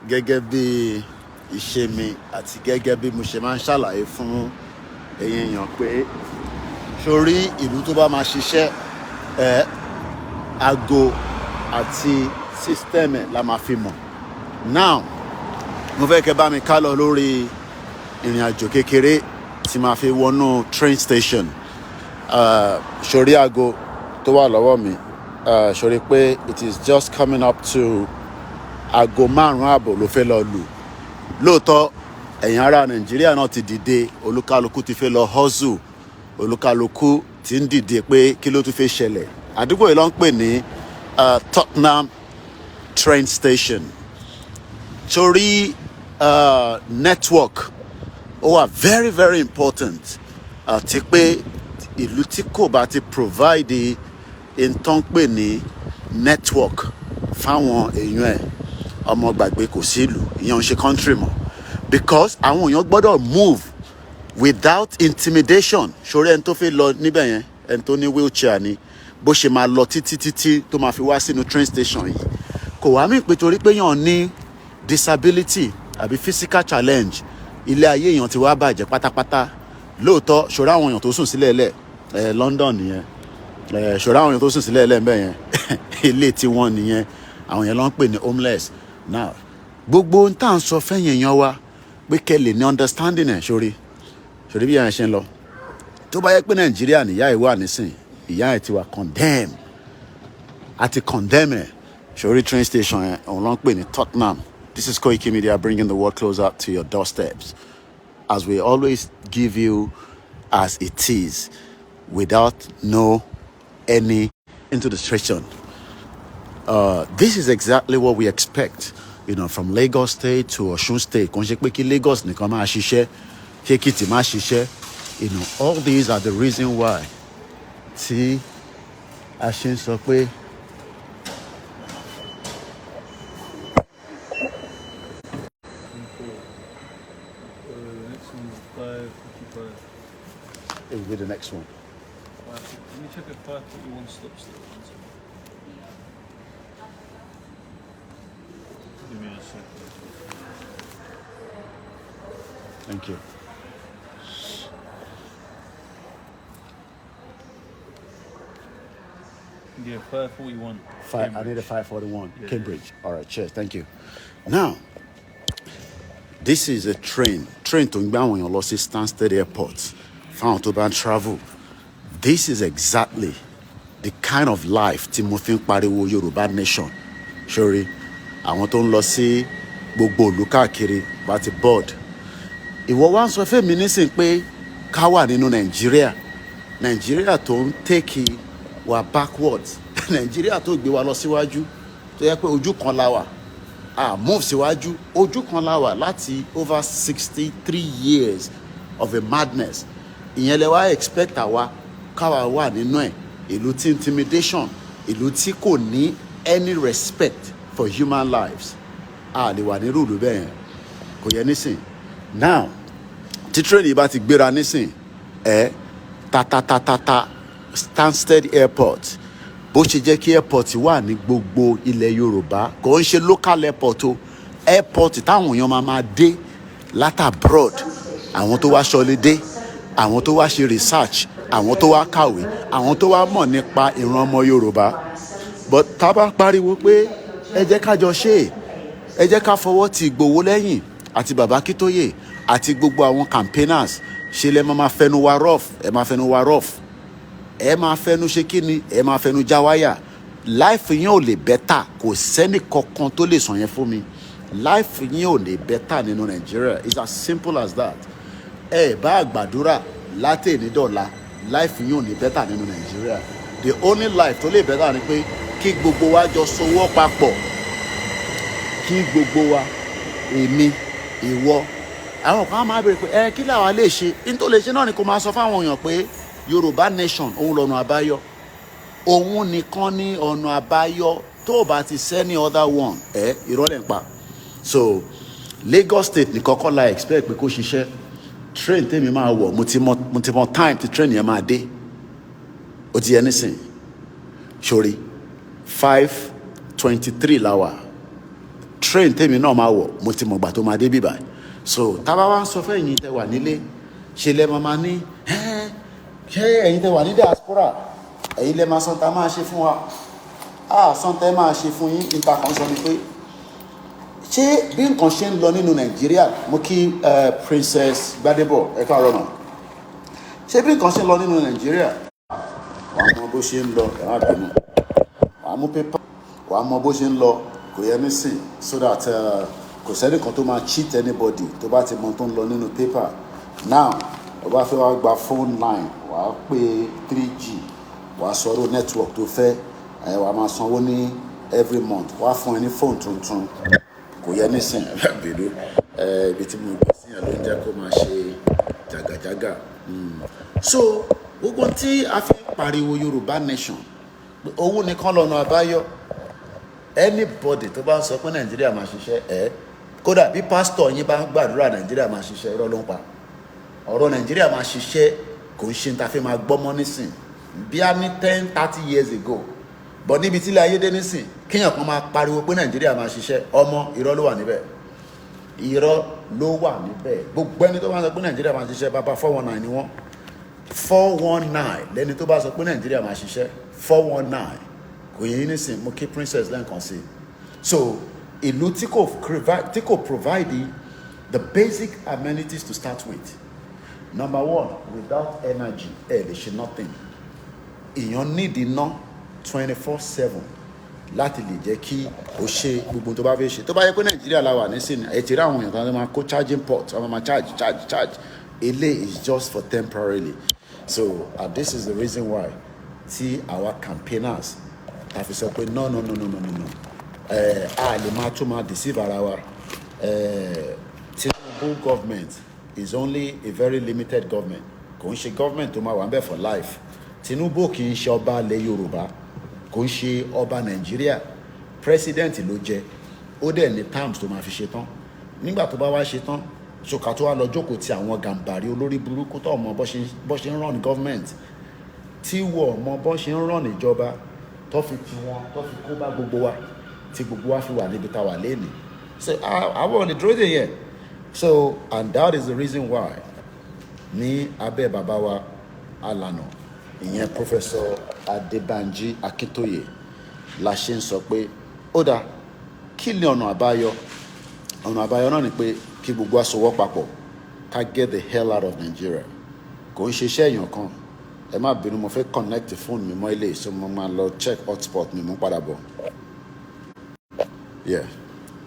gẹ́gẹ́ bí ìṣe mi àti gẹ́gẹ́ bí mo ṣe máa ń ṣàlàyé fún ẹ̀yin èèyàn pé sórí ìlú tó bá máa ṣiṣẹ́ aago àti system ẹ̀ la máa fi mọ̀. Now mo fẹ́ kẹ́ bá mi ká lọ lórí ìrìn àjò kékeré tí máa fi wọnú train station. Sórí aago tó wà lọ́wọ́ mi sórí pé it is just coming up to aago 5:30 ló fẹ́ lọ lù. Lóòótọ́ ẹ̀yin ará Nàìjíríà náà ti dìde, olúkálukú ti fẹ́ lọ hustle, olúkálukú ti ń dìde pé kí ló tún fẹ́ ṣẹlẹ̀. Àdúgbò yìí ló ń pè ní Tottenham train station. Torí network ó wà very very important àti pé ìlú tí kò bá ti provide nǹkan pè ní network fáwọn èèyàn ẹ̀, ọmọ gbàgbé kò sí ìlú, ìyẹn ń ṣe country mọ́, because àwọn èèyàn gbọ́dọ̀ move without intimidation. Sórí ẹni tó fẹ́ lọ níbẹ̀ yẹn, ẹni tó ní wheelchair ni, bó ṣe máa lọ títí tó máa fi wá sínú train station yìí kò wá mí pé torí pé yàn ní disability àbí physical challenge ilé ayé èèyàn ti wá bàjẹ́ pátápátá. Lóòótọ́ ṣòro àwọn èèyàn tó sùn sílẹ̀ lẹ̀ London nìyẹn, ṣòro àwọn èèyàn tó sùn sílẹ̀ lẹ̀ ń bẹ̀ yẹn ilé tí wọ́n nìyẹn, àwọn yẹn ló ń pè ní homeless. Now gbogbo ohun tá à ń sọ fẹ́yìn èèyàn wa pé kẹ́ lè ní understanding ẹ̀ sórí bí yẹn ṣe ń lọ. Tó bá yẹ pé Nàìjíríà nìyá ẹ̀ wà nísìn, ìyá ẹ̀ ti wà condemn àti condemn ẹ̀. Sórí train station yẹn òun ló ń pè ní Tottenham. This is Koikimedia bringing the world closer to your doorsteps, as we always give you as it is, without any into the station. This is exactly what we expect, from Lagos State to Osun State. Kò ń ṣe pé kí Lagos nìkan máa ṣiṣẹ́, kí Èkìtì máa ṣiṣẹ́. All these are the reason why tí a ṣe ń sọ pé it will be the next one. Let me check if 5:41 stops there. Give me a second. Thank you. Yeah, 5:41. I need a 5:41. Yeah. Cambridge. All right, cheers. Thank you. Now, this is a train tó ń gbé àwọn èèyàn lọ sí Stansted Airport fáwọn tó bá ń travel. This is exactly the kind of life tí mo fi ń pariwo Yorùbá nation. Sórí àwọn tó ń lọ sí gbogbo ìlú káàkiri bá ti board. Ìwọ wá ń sọ fún mi nísìn pé ká wà nínú Nàìjíríà tó ń take wa backwards. Nàìjíríà tó gbé wa lọ síwájú tó yẹ pé ojú kan la wà, move síwájú, ojú kan la wà láti over 63 years of a madness. Ìyẹn lẹ wá expect àwa káwa wà nínú ẹ̀, ìlú tí intimidation, ìlú tí kò ní any respect for human lives. Lè wà ní rúùlù bẹ́ẹ̀ kò yẹ nísìn. Now tí train yìí bá ti gbéra nísìn ta Stansted Airport, bó ṣe jẹ́ kí airport wà ní gbogbo ilẹ̀ Yorùbá, kò ń ṣe local airport o, airport táwọn èèyàn máa dé láti abroad, àwọn tó wá ṣọlidé, àwọn tó wá ṣe research, àwọn tó wá kàwé, àwọn tó wá mọ̀ nípa ìran ọmọ Yorùbá. But tá a bá pariwo pé ẹ jẹ́ ká jọ ṣe, ẹ jẹ́ ká fọwọ́ ti Ìgbòho lẹ́yìn àti Bàbá Akíntóyè àti gbogbo àwọn campaigners, ṣe lẹ́ máa fẹnu wa rough, ẹ máa fẹnu wa rough, ẹ máa fẹnu ṣe kíni, ẹ máa fẹnu já wáyà. Life yẹn ò lè better, kò sẹ́ni kankan tó lè sọ yẹn fún mi. Life yẹn ò lè better nínú Nigeria. It's as simple as that. Bá gbàdúrà láti ní dọ̀la, life yẹn ò ní better nínú Nigeria. The only life tó lè better ni pé kí gbogbo wa jọ sowọ́ papọ̀, kí gbogbo wa, èmi, ìwọ, àwọn kan máa bèrè pé kí làwa lè ṣe. Ní tó lè ṣe náà ni kò máa sọ fáwọn èèyàn pé Yorùbá nation òun lọ́nà àbáyọ, òun nìkan ní ọ̀nà àbáyọ, tó bá ti sẹ́ni other one ìrọ̀lẹ́ ń pa. So Lagos State nìkan kọ́ la expect pé kó ṣiṣẹ́. Train tèmi máa wọ̀, mo ti mọ time tí train yẹn máa dé, ó ti yẹ nísìn. Sórí 5:23 la wà, train tèmi náà máa wọ̀ mo ti mọ̀ gbà tó máa dé bíbá so tábà wá ń sọ fún ẹ̀yin tẹ́ wà nílé ṣe lẹ́ máa ní ṣé ẹ̀yin tẹ́ wà ní diaspora ẹ̀yin lẹ́ máa san tá máa ṣe fún wa san tẹ́ máa ṣe fún yín níta kan sọ ni pé ṣé bí nǹkan ṣe ń lọ nínú Nàìjíríà mo kí Princess Gbadebo ẹ káàárọ̀ náà ṣé bí nǹkan ṣe ń lọ nínú Nàìjíríà wàá mọ bó ṣe ń lọ ẹ̀rọ àbínú wàá mú pépà wàá mọ bó ṣe ń lọ kò yẹ nísìn so that kò sẹ́ni kan tó máa cheat anybody tó bá ti mọ tó ń lọ nínú pépà now ó bá fẹ́ wá gba phone line wàá pé 3G wàá sọ̀rọ̀ network tó fẹ́ wàá máa sanwó ní every month wàá fún ẹ ní phone tuntun kò yẹ nísìn àbínú ibi tí mo gbé sí yẹn ló ń jẹ́ kó máa ṣe jàgàjàgà so gbogbo tí a fi pariwo Yorùbá nation owó nìkan lọ́nà àbáyọ anybody tó bá sọ pé Nàìjíríà máa ṣiṣẹ́ kódà bí pásítọ̀ yín bá ń gbàdúrà Nàìjíríà máa ṣiṣẹ́ irọ́ ló ń pa ọ̀rọ̀ Nàìjíríà máa ṣiṣẹ́ kò ń ṣe ní ta fi máa gbọ́mọ́ nísìn bí a ní 10-30 years ago but níbi tí ilé ayé dé nísìn kéèyàn kan máa pariwo pé Nàìjíríà máa ṣiṣẹ́ ọmọ irọ́ ló wà níbẹ̀ irọ́ ló wà níbẹ̀ gbogbo ẹni tó bá sọ pé Nàìjíríà máa ṣiṣẹ́ bàbá 419 ni wọ́n 419 lẹ́ni tó bá sọ pé Nàìjíríà máa ṣiṣẹ́ 419 kò yẹ nísìn mo kí Princess lẹ́ǹkan sí so ìlú tí kò provide the basic amenities to start with. Number one, without energy lè ṣe nothing èèyàn need iná 24/7 láti lè jẹ́ kí o ṣe gbogbo tó bá fẹ́ ṣe tó bá yẹ pé Nàìjíríà la wà nísìnyí ẹ ti rí àwọn èèyàn tó máa kó charging port wọ́n máa charge ele is just for temporarily so this is the reason why tí our campaigners ta fi sọ pé no a lè máa tún máa deceive ara wa Tinubu government is only a very limited government kò ń ṣe government tó máa wà ń bẹ̀ for life Tinubu kì í ṣe ọba ilẹ̀ Yorùbá kò ń ṣe ọba Nàìjíríà president ló jẹ ó dẹ̀ ní terms tó máa fi ṣe tán nígbà tó bá wá ṣe tán ṣòkà tó wá lọ jókòó ti àwọn gàǹbàrí olórí burúkú tó mọ bó ṣe ń run government tí wọ́n mọ bó ṣe ń run ìjọba tó fi kó bá gbogbo wa tí gbogbo wa fi wà níbi tá a wà lẹ́nu so àwọn ò lè dúró dè yẹn so and that is the reason why ní abẹ́ bàbá wa alànà ìyẹn Professor Adébánjí Akíntóyè la ṣe ń sọ pé ó dáa kí ni ọ̀nà àbáyọ náà ni pé kí gbogbo wa sowọ́ papọ̀ ká get the hell out of Nigeria kò ń ṣiṣẹ́ èèyàn kan ẹ má bínú mo fẹ́ connect phone mi mọ́ ilé so mo máa lọ check hotspot mi mú padà bọ̀ yeah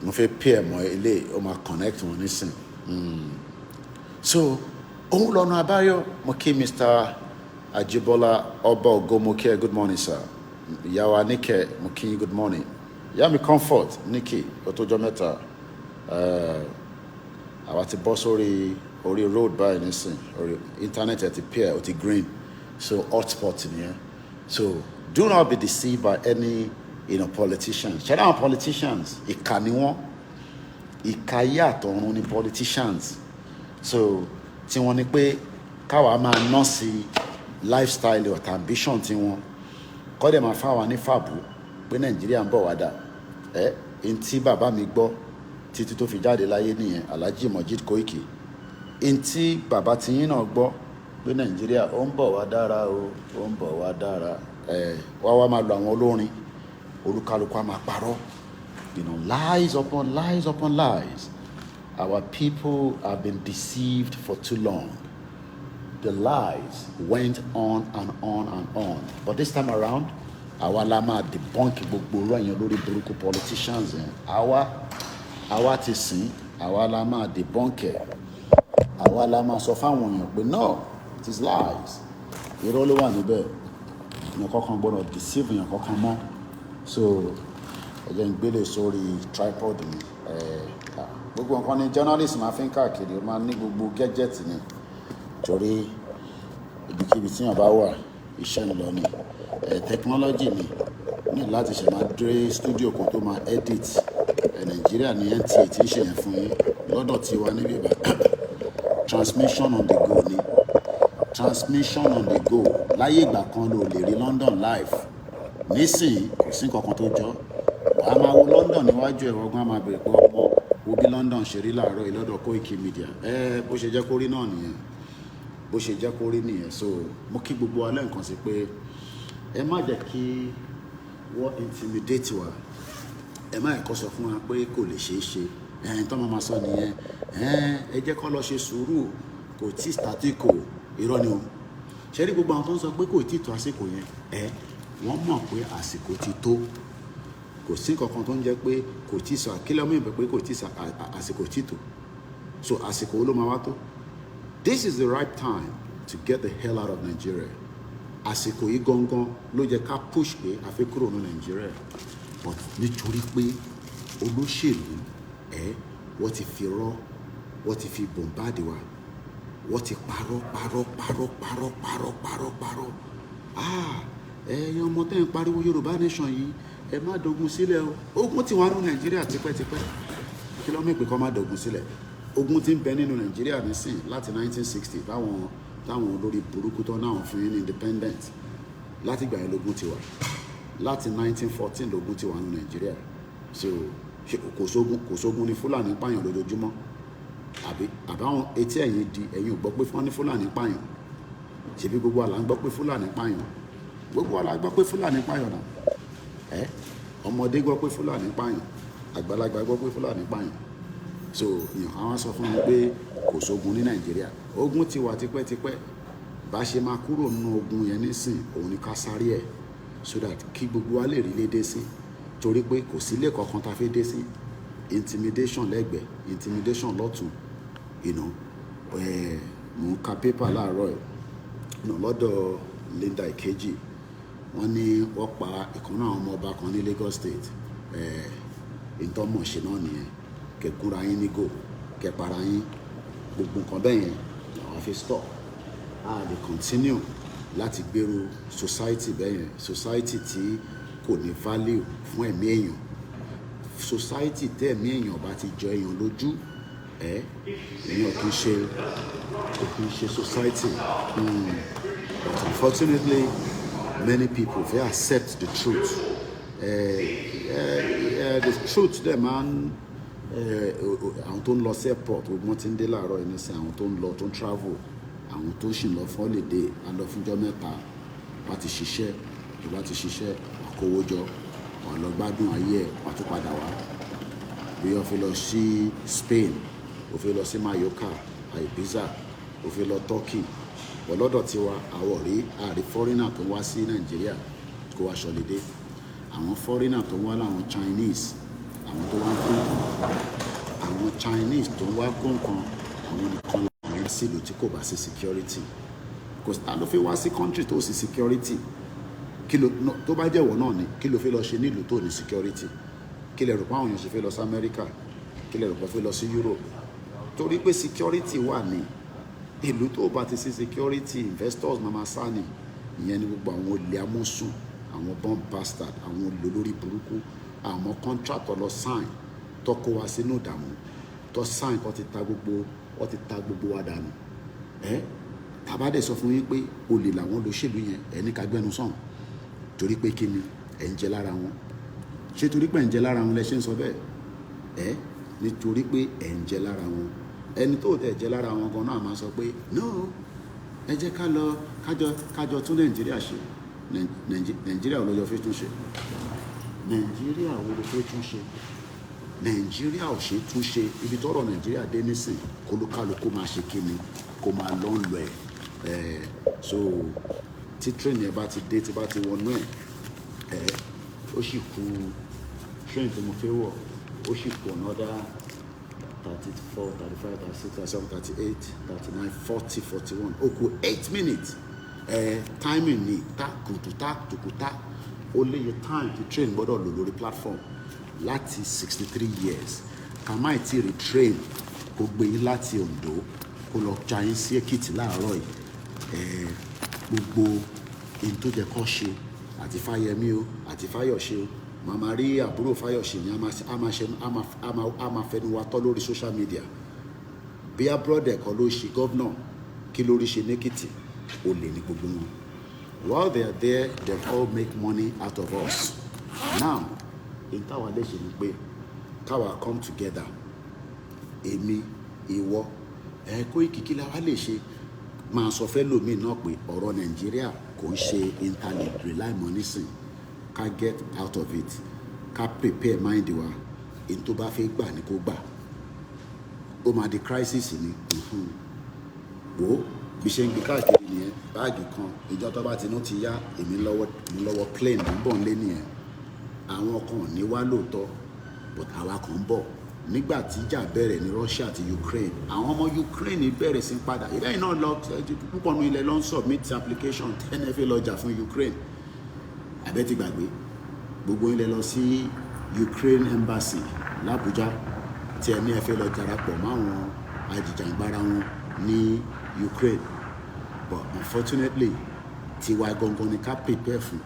mo fẹ́ pay mọ́ ilé ó máa connect wọn nísìn so òun lọ́nà àbáyọ mo kí Mr. Ajibola Ọba Ògo mo kí ẹ good morning sir ìyàwó Níkẹ́ mo kí yín good morning ìyá mi comfort Níkẹ́ ó tó jọ mẹ́ta àwa ti bọ́ sórí road báyìí nísìn orí internet ẹ̀ ti pay ó ti green so hotspot nìyẹn so do not be deceived by any politicians ṣẹlẹ àwọn politicians ìkà ni wọn ìkà yé àtọ̀run ni politicians so tí wọ́n ní pé káwa máa ná sí lifestyle or ambition tí wọ́n kọ́ dẹ̀ máa fáwa ní fàbù pé Nàìjíríà ń bọ̀ wá dà n tí bàbá mi gbọ́ títí tó fi jáde láyé nìyẹn Alhaji Mojeed Koiki n tí bàbá tiyín náà gbọ́ pé Nàìjíríà ó ń bọ̀ wá dára o ó ń bọ̀ wá dára wá máa lo àwọn olórin olúkálùkù á máa parọ́ lies upon lies upon lies our people have been deceived for too long the lies went on and on and on but this time around àwa la máa debunk gbogbo ọ̀rọ̀ yẹn lórí burúkú politicians yẹn àwa ti sìn àwa la máa debunk ẹ̀ àwa la máa sọ fáwọn èèyàn pé no it is lies irọ́ ló wà níbẹ̀ èèyàn kankan gbọ́dọ̀ deceive èèyàn kankan mọ́ so ẹ̀jẹ̀ ń gbélé sórí tripod mi gbogbo nǹkan ni journalist máa fi ń káàkiri ó máa ní gbogbo gadget ni torí ibikíbi tí yàn bá wà iṣẹ́ ń lọ ni technology ní láti ṣe máa dé studio kan tó máa edit Nàìjíríà ní NTA tí ń ṣe yẹn fún yín lọ́dọ̀ tí wà níbí bá transmission on the go ni transmission on the go láyé ìgbà kan ló lè rí London live nísìnyí kò sí nǹkan kan tó jọ a máa wo London níwájú ẹ̀rọ ọgbọ́n a máa bèrè pé ọmọ wo bí London ṣe rí láàárọ̀ ìlọ́dọ̀ Koikimedia bó ṣe jẹ́ kó rí náà nìyẹn bó ṣe jẹ́ kó rí nìyẹn. So mo kí gbogbo wa lẹ́ǹkan sí pé ẹ má jẹ́ kí wọ́n intimidate wa, ẹ má ẹ̀kọ́ sọ fún wa pé kò lè ṣeé ṣe tó máa sọ nìyẹn ẹ jẹ́ kó lọ ṣe sùúrù kò tí statiko irọ́ ni o. ṣe rí gbogbo àwọn tó ń sọ pé kò tí tó àsìkò yẹn wọ́n mọ̀ pé àsìkò ti tó. Kò sí nǹkan tó ń jẹ́ pé kò tí sọ àkílẹ̀ mọ́ ìbẹ̀ pé kò tí àsìkò tí tó. So àsìkò wo ló máa wá tó? This is the right time to get the hell out of Nigeria. Àsìkò yìí gangan ló jẹ́ ká push pé a fẹ́ kúrò ní Nigeria. But nítorí pé olóṣèlú wọ́n ti fi rọ́, wọ́n ti fi bombard wa, wọ́n ti parọ́. Ẹ̀yin ọmọ tẹ́ ń pariwo Yorùbá nation yìí ẹ má dogun sílẹ̀ o. Ogun ti wà ní Nàìjíríà tipẹ́tipẹ́. Kí ló mọ̀ pé kó má dogun sílẹ̀? Ogun ti ń bẹ nínú Nàìjíríà nísìn láti 1960 táwọn olórí burúkú tó náà fún yín ní independent. Láti ìgbà yẹn lógun ti wà. Láti 1914 lógun ti wà ní Nàìjíríà. So kò sógun ní Fúlàní pààyàn lójoojúmọ́. Àbáwọn etí ẹ̀yin di ẹ̀yin ò gbọ́ pé wọ́n ní Fúlàní pààyàn. Ṣebí gbogbo àlà ń gbọ́ pé Fúlàní pààyàn. Gbogbo àlà gbọ́ pé Fúlàní pààyàn náà. Ọmọdé gbọ́ pé Fúlàní pààyàn, àgbàlagbà gbọ́ pé Fúlàní pààyàn. So àwọn sọ fún mi pé kò sógun ní Nàìjíríà. Ogun ti wà tipẹ́tipẹ́. Bá ṣe máa kúrò nínú ogun yẹn nísìn òun ni ká sáré so that kí gbogbo wa lè rí lé dé sí. Torí pé kò sí ilé kankan tá fẹ́ dé sí. Intimidation lẹ́gbẹ̀ẹ́, intimidation lọ́tún. Mo ń ka pépà láàárọ̀ lọ́dọ̀ Linda Ìkejì. Wọ́n ní wọ́n pa ìkan náà ọmọ ọba kan ní Lagos State. Ìtọ́mọ̀ ṣe náà nìyẹn. Kẹkúnra yín nígò, kẹpara yín, gbogbo nǹkan bẹ́ẹ̀ yẹn àwọn fi stop. A lè continue láti gbèrú society bẹ́ẹ̀ yẹn, society tí kò ní value fún ẹ̀mí èèyàn. Society tẹ́ ẹ̀mí èèyàn bá ti jọ èèyàn lójú èèyàn kì í ṣe society. But unfortunately many people they accept the truth. The truth dem man àwọn tó ń lọ sí airport wọ́n ti ń dé láàárọ̀ yìí nísìnyí, àwọn tó ń lọ tó ń travel, àwọn tó ṣì ń lọ fún holiday and lọ fúnjọ́ mẹ́ta wá ti ṣiṣẹ́ àkówó jọ wọ́n lọ gbádùn ayé ẹ̀ wọ́n tún padà wá. Bí wọ́n fi lọ sí Spain, ó fi lọ sí Mallorca, Ibiza, ó fi lọ Turkey. Lọ́dọ̀ tiwa àwọ̀ àrí foreigner tó wá sí Nàìjíríà kó wá ṣọlidé. Àwọn foreigner tó wá láwọn Chinese, àwọn tó wá kó àwọn Chinese tó wá kó nǹkan àwọn nìkan láwọn sílùú tí kò bá sí security. Kò sí ta ló fi wá sí country tó sí security. Tó bá jẹ́wọ́ náà ni kí ló fi lọ ṣe nílùú tó ní security? Kí lẹ rò pé àwọn èèyàn ṣe fẹ́ lọ sí America? Kí lẹ rò pé fẹ́ lọ sí Europe? Torí pé security wà ní ìlú tó bá ti sí security, investors máa sá ni. Ìyẹn ni gbogbo àwọn olè amúsùn, àwọn bomb bastard, àwọn olè lórí burúkú, àwọn contractor lọ sign tó kó wa sínú ìdààmú tó sign kó ti ta gbogbo wa dànù. Tàbádẹ́ sọ fún yín pé olè làwọn olóṣèlú yẹn ní ká gbẹ́nu sàn. Torí pé kí ni ẹ̀ ń jẹ lára wọn? Ṣé torí pé ẹ̀ ń jẹ lára wọn lẹ ṣe ń sọ bẹ́ẹ̀? Nítorí pé ẹ̀ ń jẹ lára wọn. Ẹni tó tẹ̀ jẹ lára wọn gan náà máa sọ pé no, ẹ jẹ́ ká lọ kájọ tún Nàìjíríà ṣe. Nàìjíríà ò lọ́jọ́ fi tún ṣe. Nàìjíríà ò lọ́jọ́ fi tún ṣe. Nàìjíríà ò ṣe tún ṣe. Ibi tọ́rọ̀ Nàìjíríà dé nísìn kólúkálukú máa ṣe kíni kó máa lọ ń lọ so tí train yẹn bá ti dé tí bá ti wọnú ó sì kù train tí mo fẹ́ wọ̀ ó sì kù another 34, 35, 36, 37, 38, 39, 40, 41 ó kù 8 minutes. Timing ni tukuta ó léye time tí train gbọ́dọ̀ lò lórí platform láti 63 years. Kàmáì tí retrain kó gbé yín láti Ondo kó lọ ja yín sí Èkìtì láàárọ̀ yìí. Gbogbo èyí tó jẹ́ kó ṣe àti Fáyẹmí o àti Fáyọ̀ṣe o, màmá rí àbúrò Fáyọ̀ṣe ni a máa fẹnu wa tọ́ lórí social media. Bí abroad ẹ̀kọ́ ló ṣe gọ́vnà kí lórí ṣe n'Èkìtì olè ní gbogbo wọn. While they are there, they all make money out of us. Now èyí táwa lè ṣe ni pé káwa come together, èmi ìwọ Koiki kí la wá lè ṣe, máa sọ fẹ́ lómi náà pé ọ̀rọ̀ Nàìjíríà kò ń ṣe internet rely mọ́ nísìn, ká get out of it, ká prepare mind wa, èyí tó bá fẹ́ gbà ní kó gbà, ó máa di crisis ni. Wo bí ṣe ń gbé káàkiri nìyẹn, báàgì kan ìjọ tó bá tinú ti yá, èmi lọ́wọ́ plane ń bọ̀ nílé nìyẹn. Àwọn kan ò ní wá lóòótọ́, but àwa kan ń bọ̀. Nígbà tí ìjà bẹ̀rẹ̀ ní Russia àti Ukraine, àwọn ọmọ Ukraine bẹ̀rẹ̀ sí padà. Ilé iná lọ púpọ̀ nínú ilẹ̀ lọ ń submit application NFA lọ́jà fún Ukraine. Àbẹ́ ti gbàgbé, gbogbo ilẹ̀ lọ sí Ukraine embassy l'Abuja tí ẹni ẹ fẹ́ lọ darapọ̀ mọ́ àwọn ajìjàǹgbara wọn ní Ukraine. But unfortunately, tiwa gangan ni ká prepare fún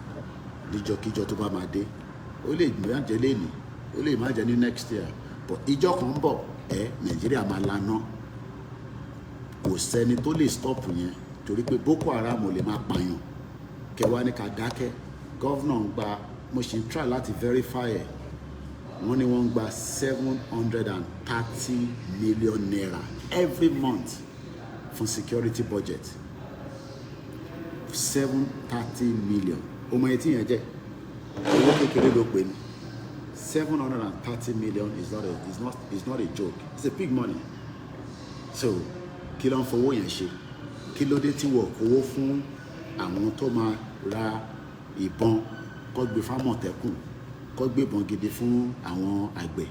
níjọ́kíjọ́ tó bá máa dé. Ó lè má jẹ́ lẹ́ni, ó lè má jẹ́ ní next year, but ìjọ kan ń bọ̀ Nàìjíríà máa laná. Kò sẹ́ni tó lè stop yẹn, torí pé Boko Haram ò lè máa pààyàn kẹwàá ní ká dákẹ́. Gọ́vnà ń gba, mo ṣì ń try láti verify ẹ̀, wọ́n ní wọ́n ń gba 730 million naira every month for security budget. 730 million. Ọmọ yẹn tí yẹn jẹ́ owó kékeré ló pè ní. 730 million is not a joke. It's a big money. So kí ló ń fowó yẹn ṣe? Kí ló dé tí wọ́n kówó fún àwọn tó máa ra ìbọn, kó gbé fámọ̀tẹ́kùn, kó gbé ìbọn gidi fún àwọn àgbẹ̀,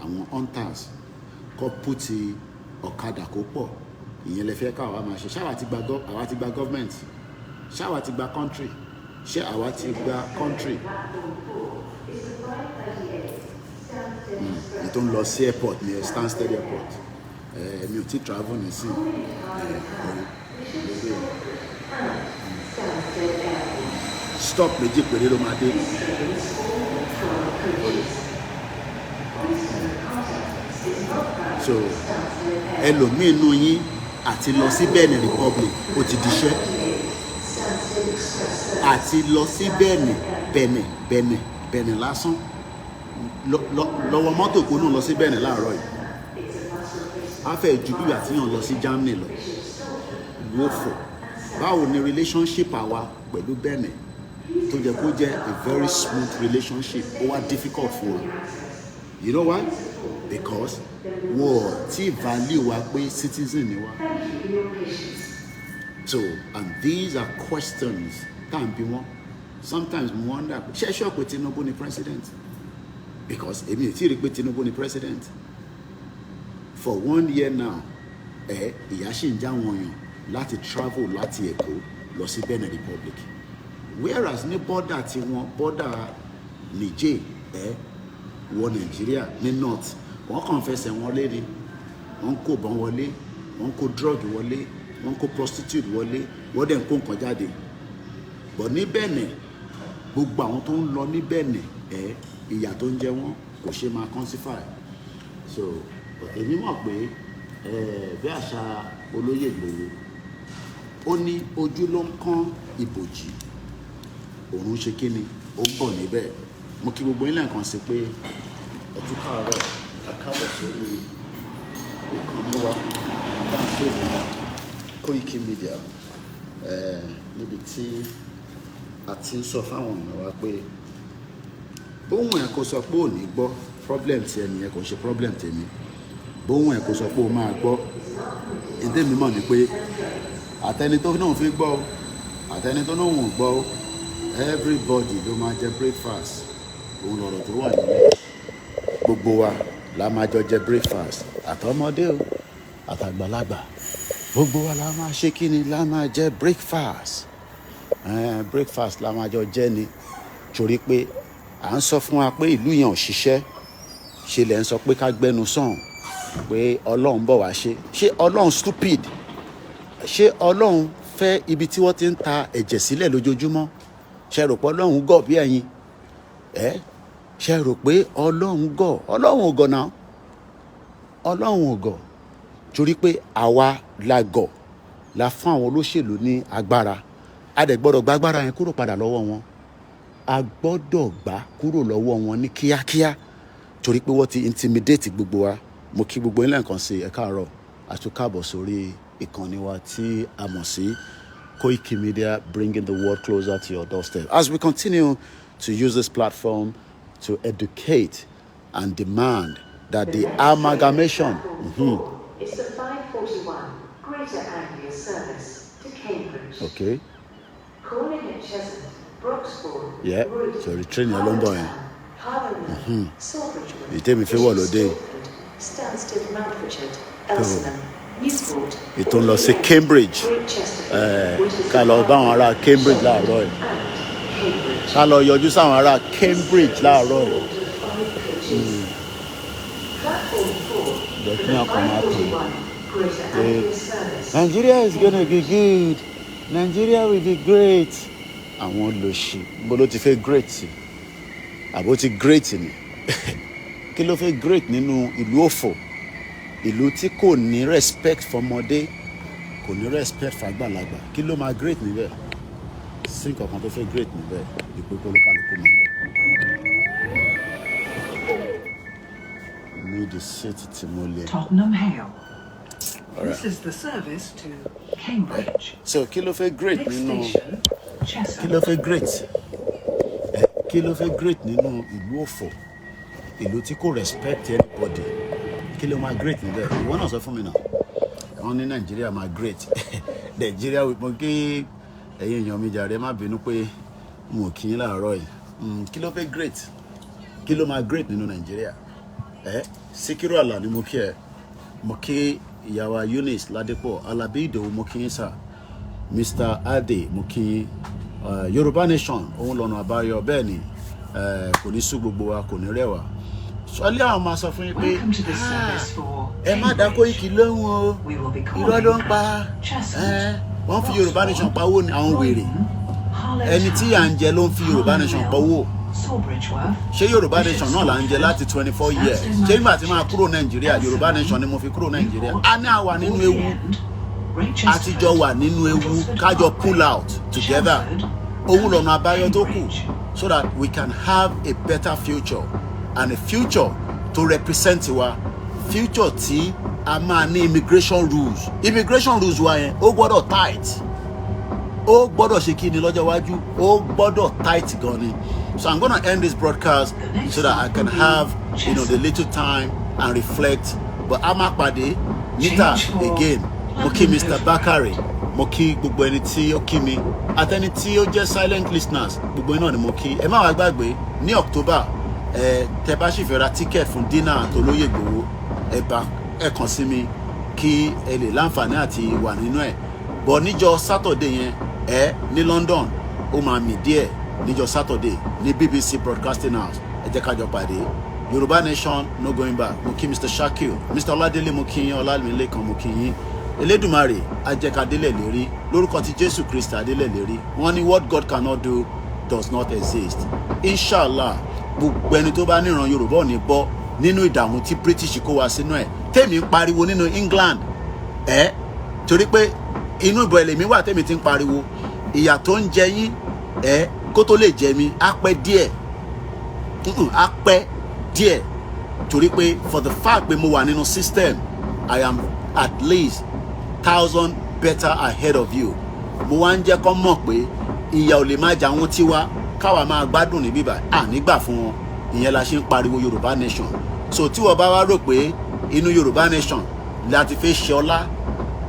àwọn hunters, kó pùtì ọ̀kadà kó pọ̀? Ìyẹn lè fẹ́ káwa máa ṣe. Ṣáwa ti gba government, ṣáwa ti gba country, ṣé àwa ti gba country? Tó ń lọ sí airport ní Stansted airport, mi ò ti travel ní sí stop méjì péré ló máa dé. So ẹlòmíì nù yín àti lọ sí Benin Republic ó ti diṣẹ́, àti lọ sí Benin lásán, lọ́wọ́ mọ́tò kó náà lọ sí Benin láàárọ̀ yìí, á fẹ́ ju bí àti yàn lọ sí Germany lọ. Wọ́fọ̀ báwo ni relationship àwa pẹ̀lú Benin tó jẹ́ kó jẹ́ a very smooth relationship, ó wá difficult fún wa. You know why? Because wọ́n ti value wa pé citizen ni wa. So, and these are questions tá à ń bi wọ́n. Sometimes mo wonder, ṣé ṣọ́ pé Tinubu ni president? Because èmi ò tí ì rí pé Tinubu ni president. For 1 year now, ìyà ṣì ń já wọn yàn láti travel láti Èkó lọ sí Benin Republic. Whereas ní border tiwọn, border Niger wọ Nàìjíríà ní north, wọ́n kàn fẹsẹ̀ wọn léde, wọ́n kó bọn wọlé, wọ́n kó drug wọlé, wọ́n kó prostitute wọlé, wọ́n dẹ̀ ń kó nǹkan jáde. But ní Benin, gbogbo àwọn tó ń lọ ní Benin ìyà tó ń jẹ wọ́n kò ṣe máa quantify. So èmi mọ̀ pé bí àṣà olóyè Ìgbòho, ó ní ojú ló ń kán ìbòjì, òun ṣe kí ni ó bọ̀ níbẹ̀. Mo kí gbogbo ilé nǹkan sí pé ẹ̀tú káàárọ̀ àkábọ̀ sórí ìkànnì wa láti Koikimedia, níbi tí a ti ń sọ fáwọn èèyàn wa pé bóun ẹ̀ kò sọ pé ò ní gbọ́ problem ti ẹnìyẹn kò ṣe problem tèmi, bóun ẹ̀ kò sọ pé ó máa gbọ́ ìdí mi mọ̀ ni pé àtẹni tó náà fi gbọ́ àtẹni tó náà wọ́n gbọ́ everybody ló máa jẹ breakfast. Òun lọ̀rọ̀ tó wà nílẹ̀, gbogbo wa la máa jọ jẹ breakfast, àtọmọdé o àtàgbàlagbà, gbogbo wa la máa ṣe kí ni, la máa jẹ breakfast. Breakfast la máa jọ jẹ ni, torí pé à ń sọ fún wa pé ìlú yẹn ò ṣiṣẹ́, ṣe lẹ̀ ń sọ pé ká gbẹnu sàn pé Ọlọ́run bọ̀ wá ṣe. Ṣé Ọlọ́run stupid? Ṣé Ọlọ́run fẹ́ ibi tí wọ́n ti ń ta ẹ̀jẹ̀ sílẹ̀ lójoojúmọ́? Ṣé rò pé Ọlọ́run gọ̀ bí ẹ̀yin? Ṣé rò pé Ọlọ́run gọ̀? Ọlọ́run ò gọ̀ náà, Ọlọ́run ò gọ̀, torí pé àwa la gọ̀, la fún àwọn olóṣèlú ní agbára. A dẹ̀ gbọ́dọ̀ gba agbára yẹn kúrò padà lọ́wọ́ wọn. a gbọ́dọ̀ gbà kúrò lọ́wọ́ wọn ní kíákíá torí pé wọ́n ti intimidate gbogbo wa. Mo kí gbogbo yín lẹ́ẹ̀kan sí ẹ káàárọ̀ àti káàbọ̀ sórí ìkànnì wa tí a mọ̀ sí Koikimedia, bringing the world closer to your doorstep. As we continue to use this platform to educate and demand that the amalgamation. It's the 541 Greater Anglia service to Cambridge. Okay. Calling at Cheshunt, Broxbourne, Yeah. So the train your lumber. Harlowland, Sawbridge, You tell me if you want to do. Stansted, Mountford, Elsenham, Newport. Ètò ń lọ sí Cambridge. Ká lọ bá àwọn ará Cambridge láàárọ̀ yìí. Ká lọ yọjú sáwọn ará Cambridge láàárọ̀ yìí. Nigeria is gonna be good. Nigeria will be great. Àwọn olóṣì bó ló ti fẹ́ great sí? Àbó ti great ni? Kí ló fẹ́ great nínú ìlú òfò? Ìlú tí kò ní respect fọmọdé, kò ní respect fàgbàlagbà. Kí ló máa great níbẹ̀? Sí nǹkan tó fẹ́ great níbẹ̀. Ìpínpín olúkálùkù máa lọ. Ní the city tí mo lè. Tottenham Hale. All right. This is the service to Cambridge. So kí ló fẹ́ great Next nínú? station, Kí Cheshunt. ló fẹ́ great? Kí ló fẹ́ great nínú ìlú òfò? Ìlú tí kò respect anybody. Kí ló máa great níbẹ̀? Ìwọ náà sọ fún mi náà. Wọ́n ní Nàìjíríà máa great. Nàìjíríà mo kí ẹ̀yin èèyàn mi jàre má bínú pé mo kì í láàárọ̀ yìí. Kí ló fẹ́ great? Kí ló máa great nínú Nàìjíríà? Síkírù Àlà ni mo kí ẹ. Mo kí ìyàwó Eunice Ládépọ̀, Alábí Ìdòwú mo kí yín sà. Mr. Ade mo kí yín. Yorùbá Nation òun lọ́nà àbáyọ bẹ́ẹ̀ ni kò ní sú gbogbo wa kò ní rẹwà. Sọlẹ́ àwọn máa sọ fún yín pé Welcome to the service for ẹ má dá Kóìkì lóhùn o, We will be irọ́ ló ń pa. calling Cheshunt. Wọ́n fi Yorùbá Nation pawó ni àwọn wèrè. Ẹni tí à ń jẹ ló ń fi Yorùbá Nation pawó. Ṣé Yorùbá Nation náà là ń jẹ láti 24 years? Ṣé nígbà tí máa kúrò Nàìjíríà Yorùbá Nation ni mo fi kúrò Nàìjíríà? A ní àwa nínú ewu. Àtijọ́ wà nínú ewu kájọ pull out together. Òun lọ́nà àbáyọ tó kù so that we can have a better future and a future to represent wa. Future tí a máa ní immigration rules. Immigration rules wa yẹn ó gbọ́dọ̀ tight. Ó gbọ́dọ̀ ṣe kí ni lọ́jọ́ iwájú. Ó gbọ́dọ̀ tight gan ni. So I'm gonna end this broadcast so that I can have the little time and reflect. But a máa pàdé níta again. Mo kí Mr. Bakare, mo kí gbogbo ẹni tí ó kí mi, àtẹni tí ó jẹ́ silent listeners, gbogbo iná ni mo kí. Ẹ má wá gbàgbé ní October, tẹ́ bá sì fẹ́ ra ticket fún dinner t'Olóyè Ìgbòho, ẹ kàn sí mi kí ẹ lè láǹfààní àti wà nínú ẹ̀. But níjọ́ Saturday yẹn, ní London, ó máa mì díẹ̀ níjọ́ Saturday ní BBC Broadcasting House. Ẹ jẹ́ ká jọ pàdé. Yorùbá Nation no going back. Mo kí Mr. Shakil, Mr. Ọládélé mo kí yín, Ọlámilékan mo kí yín. Elédùmarè ajẹ́kadélẹ̀ lérí lórúkọ ti Jésù Kristi adélẹ̀ lérí. Wọ́n ní what God cannot do does not exist. Inshallah gbogbo ẹni tó bá níran Yorùbá ò ní bọ́ nínú ìdààmú tí British kó wa sínú ẹ̀. Tèmi ń pariwo nínú England torí pé inú ìbọn ẹlẹ́mí wà tèmi ti ń pariwo ìyà tó ń jẹ yín kó tó lè jẹ mí á pẹ́ díẹ̀ á pẹ́ díẹ̀ torí pé for the fact pé mo wà nínú system I am at least 1,000 better ahead of you. Mo wá ń jẹ́ kó mọ̀ pé ìyà ò lè má jà wọ́n tiwa káwa máa gbádùn ní bíbá nígbà fún wọn. Ìyẹn la ṣe ń pariwo Yorùbá Nation. So tí wọ́n bá wá rò pé inú Yorùbá Nation láti fẹ́ ṣe ọlá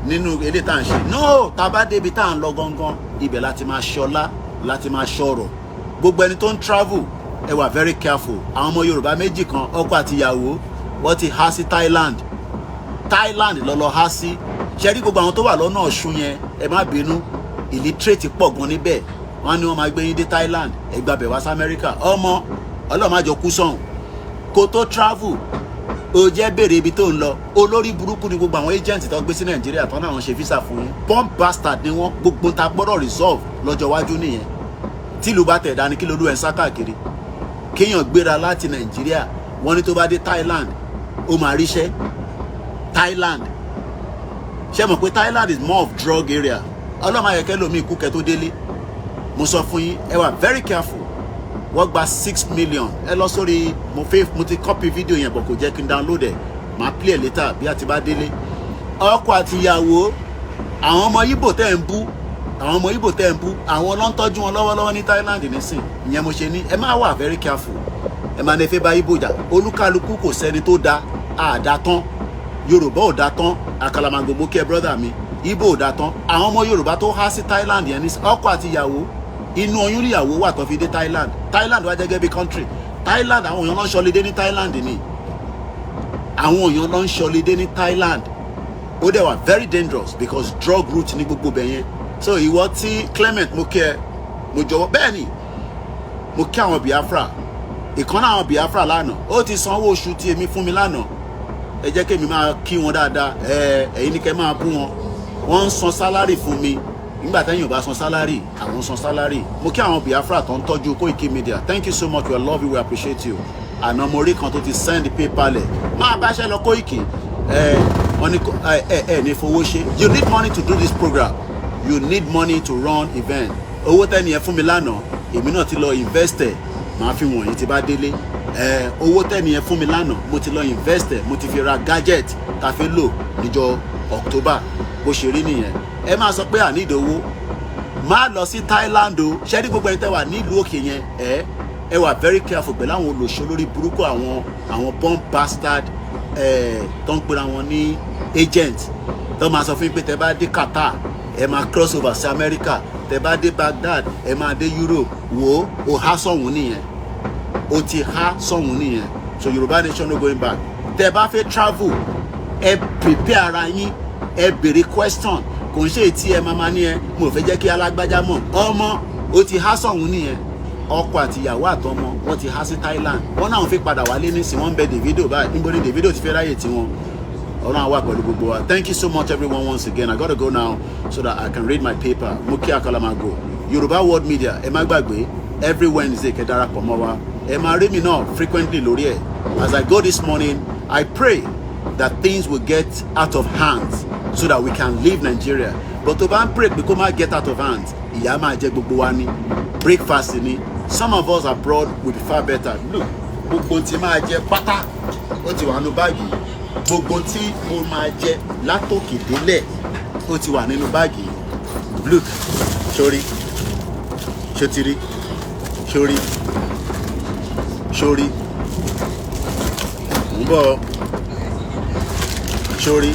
nínú èdè tá à ń ṣe. No, tá a bá débi tá à ń lọ gangan ibẹ̀ láti máa ṣe ọlá láti máa ṣọ̀rọ̀. Gbogbo ẹni tó ń travel ẹ wà very careful. Àwọn ọmọ Yorùbá méjì kan ọkọ àti ìyàwó wọ́n ti há sí Thailand lọ́lọ́ há sí. Ṣé rí gbogbo àwọn tó wà lọ́nà Ọ̀ṣun yẹn ẹ má bínú illiterate pọ̀ gan níbẹ̀. Wọ́n ní wọ́n máa gbé yín dé Thailand ẹ gbàbẹ̀ wá sí America. Ọmọ Ọlọ́run má jọ kú sọ̀hún. Kó tó travel ó jẹ́ béèrè ibi tó ń lọ. Olórí burúkú ni gbogbo àwọn agent tó gbé sí Nàìjíríà tó náà wọ́n ṣe visa fún yín. Bomb bastard ni wọ́n. Gbogbo ta gbọ́dọ̀ resolve lọ́jọ́ iwájú nìyẹn. Tí ìlú bá tẹ̀ dání kí lolú ẹ̀ ń sá káàkiri. Kéèyàn gbéra láti Nàìjíríà wọ́n ní tó bá dé Thailand ó máa ríṣẹ́. Thailand ṣé mọ̀ pé Thailand is more of drug area. Ọlọ́run ayẹ̀kẹ́ lomi ikú kẹ́ tó délé. Mo sọ fún yín ẹ wà very careful wọ́n gba 6 million. Ẹ lọ sórí mo ti copy video yẹn bọ̀ kò jẹ́ kí n download ẹ̀, màá play ẹ̀ later bí a ti bá délé. Ọkọ àti ìyàwó, àwọn ọmọ Ìgbò tẹ́ ń bú, àwọn ló ń tọ́jú wọn lọ́wọ́lọ́wọ́ ní Thailand nísìn. Ìyẹn mo ṣe ní ẹ máa wà very careful. Ẹ máa ní fẹ́ bá Ìgbò jà, olúkálukú kò sẹ́ni tó da, àdá tán. Yorùbá ò dá tán, àkàlàmàgbò mo kí ẹ brother mi, Ìgbò ò dá tán. Àwọn ọmọ Yorùbá tó há sí Thailand yẹn ní ọkọ àti ìyàwó, inú oyún ìyàwó wà tó fi dé Thailand. Thailand wá jẹ́gẹ́ bí country. Thailand àwọn èèyàn ló ń ṣọlidé ní Thailand ni. Àwọn èèyàn ló ń ṣọlidé ní Thailand. Ó dẹ̀ wà very dangerous because drug route ní gbogbo bẹ̀ yẹn. So ìwọ tí Clement mo kí ẹ, mo jọ̀wọ́ bẹ́ẹ̀ ni mo kí àwọn Biafra. Ìkan náà àwọn Biafra lánàá, ó ti san owó oṣù tí èmi fún mi lánàá. Ẹ jẹ́ kémi máa kí wọn dáadáa, ẹ̀yin ni kẹ́ máa bú wọn. Wọ́n ń san sálárì fún mi. Nígbà tẹ́yìn ò bá san sálárì, àwọn san sálárì. Mo kí àwọn Biafra tó ń tọ́jú Koikimedia. Thank you so much, we love you, we appreciate you. Àná mo rí kan tó ti send PayPal ẹ̀. Máa báṣẹ́ lọ Koiki. Wọ́n ní ní fowó ṣe. You need money to do this program. You need money to run event. Owó tẹ́ni ẹ fún mi lánàá, èmi náà ti lọ invest ẹ̀. Màá fi wọ̀nyí tí bá délé. Owó tẹ́ni ẹ fún mi lánàá, mo ti lọ invest ẹ̀, mo ti fi ra gadget tá fi lò níjọ́ October. Bó ṣe rí nìyẹn. Ẹ máa sọ pé àní ìdòwó. Má lọ sí Thailand o. Ṣé ní gbogbo ẹni tẹ́ wà nílùú òkè yẹn? Ẹ wà very careful pẹ̀lú àwọn olóṣèlú lórí burúkú àwọn bomb bastard tó ń pera wọn ní agent. Tó máa sọ fún yín pé tẹ́ bá dé Qatar, ẹ máa cross over sí America. Tẹ́ bá dé Baghdad, ẹ máa dé Europe. Wò ó há sọ̀hún nìyẹn. O ti há sọ̀hún nìyẹn. So Yorùbá nation no going back. Tẹ́ bá fẹ́ travel, ẹ prepare ara yín, ẹ béèrè question. Kò ń ṣe tí ẹ máa ní ẹ mo fẹ́ jẹ́ kí alágbájá mọ̀. Ọmọ o ti há sọ̀hún nìyẹn. Ọkọ àti ìyàwó àtọmọ wọ́n ti há sí Thailand. Wọ́n náà fi padà wálé nísìn, wọ́n ń bẹ Davido báyìí. Níbo ni Davido ti fẹ́ ráyè tiwọn? Ọlọ́run àwa pẹ̀lú gbogbo wa. Thank you so much everyone once again. I gotta go now so that I can read my paper. Mo kí Akalamago. Yorùbá World Media, ẹ má gbàgbé every Wednesday kẹ́ darapọ̀ mọ́ wa. Ẹ máa rí mi náà frequently lórí ẹ̀. As I go this morning, I pray that things will get out of hands so that we can leave Nigeria. But tó bá ń pray pé kó má get out of hands, ìyà máa jẹ gbogbo wa ní. Breakfast ni. Some of us abroad will be far better. Look, gbogbo tí máa jẹ pátá ó ti wà nínú báàgì. Gbogbo tí mo máa jẹ látòkè délẹ̀ ó ti wà nínú báàgì. Look, sórí, ṣòtìrí, sórí, sórí, ń bọ̀, sórí,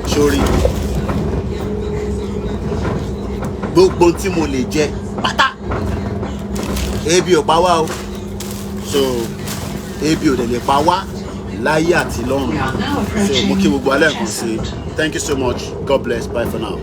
sórí. Gbogbo tí mo lè jẹ pátá ebi ò pa wá o, so ebi ò dẹ̀ lè pa wá láyé àti lọ́run. So mo kí gbogbo alẹ́ kan sí. Thank you so much. God bless. Bye for now.